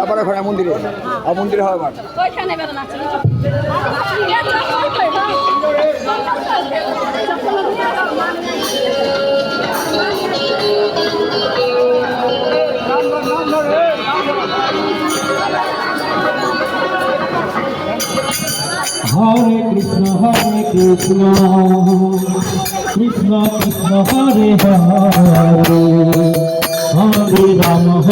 আবার এখন মন্দিরে মন্দিরে হয় আবার Hare Krishna Krishna Krishna Hare Hare Hare Rama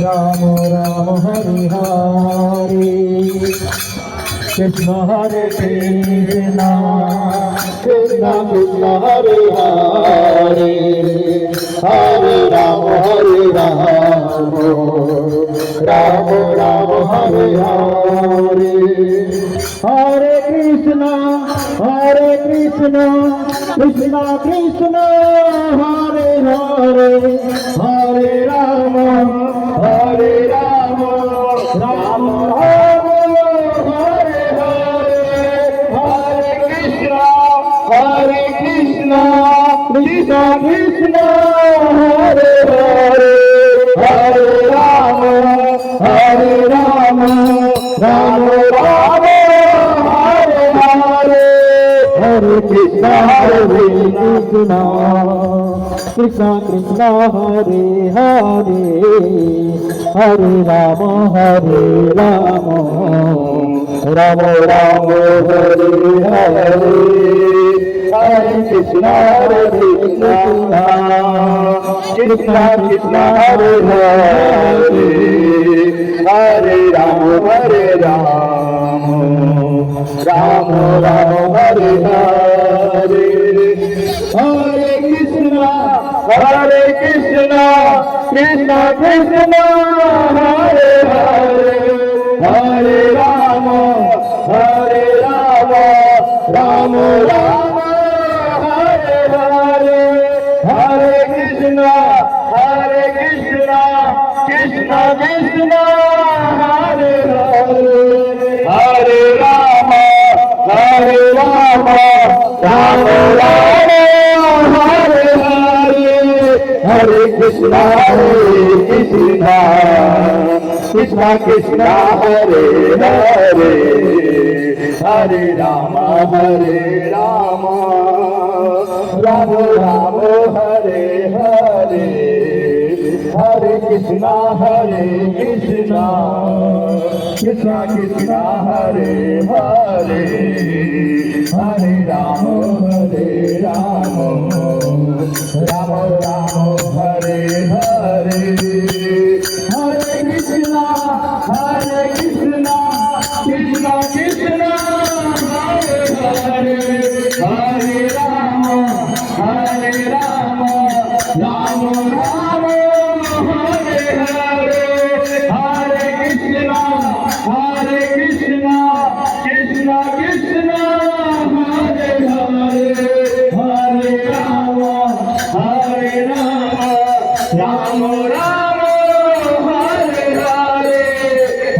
Rama Rama Hare Hare Krishna Krishna Hare Hare Hare Rama Rama Rama Hare Hare Krishna Hare Krishna Krishna Krishna Hare Hare Hare Rama Rama Rama Hare Hare Hare Krishna Krishna Krishna Hare Hare Hare Rama Rama Rama Hare Hare Hare Krishna Krishna Krishna Hare Hare Hare Rama Rama Rama Hare Krishna Krishna Krishna Hare Hare Hare Rama Rama Rama Hare Hare Hare Krishna Krishna Krishna Hare Hare Hare Rama Rama Rama Hare Hare Hare Krishna Krishna Krishna Hare Hare Hare Rama Rama Rama Hare Hare Hare Krishna Krishna Krishna Hare Hare Hare Rama Rama Rama Hare Hare Hare Krishna Krishna Krishna Hare Hare Hare Rama Rama Rama Hare Hare Hare Krishna Krishna Krishna Hare Hare Hare Rama Rama Rama Hare Hare Hare Krishna Krishna Krishna Hare Hare Hare Rama Rama Rama Hare Hare Hare Krishna, Krishna Krishna, Hare Hare, Hare Rama, Hare Rama, Rama Rama, Hare Hare,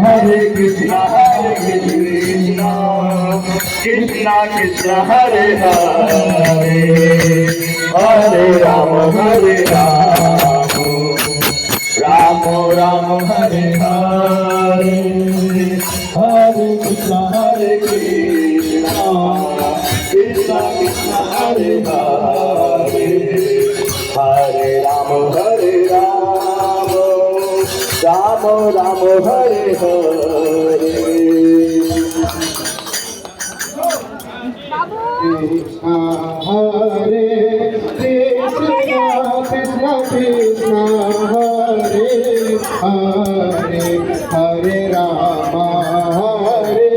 Hare Krishna, Krishna Krishna, Hare Hare, Hare Rama, Hare Rama, Rama Rama, Hare Hare, Hare Krishna, Krishna Krishna, Hare Hare, Hare Rama, Hare Rama, Rama Rama, Hare Hare. Krishna Hare Krishna, Krishna Krishna, Hare Hare, Hare Rama, Hare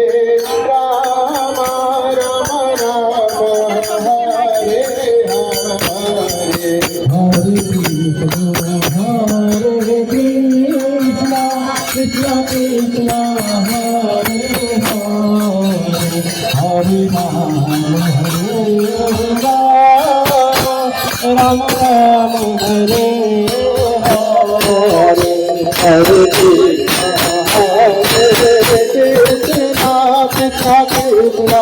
Rama, Rama Rama, Hare Hare, Hare Krishna, Krishna Krishna, Hare Hare, Hare Rama, Ram Ram, Hare Hare, Hare Krishna, Krishna Krishna,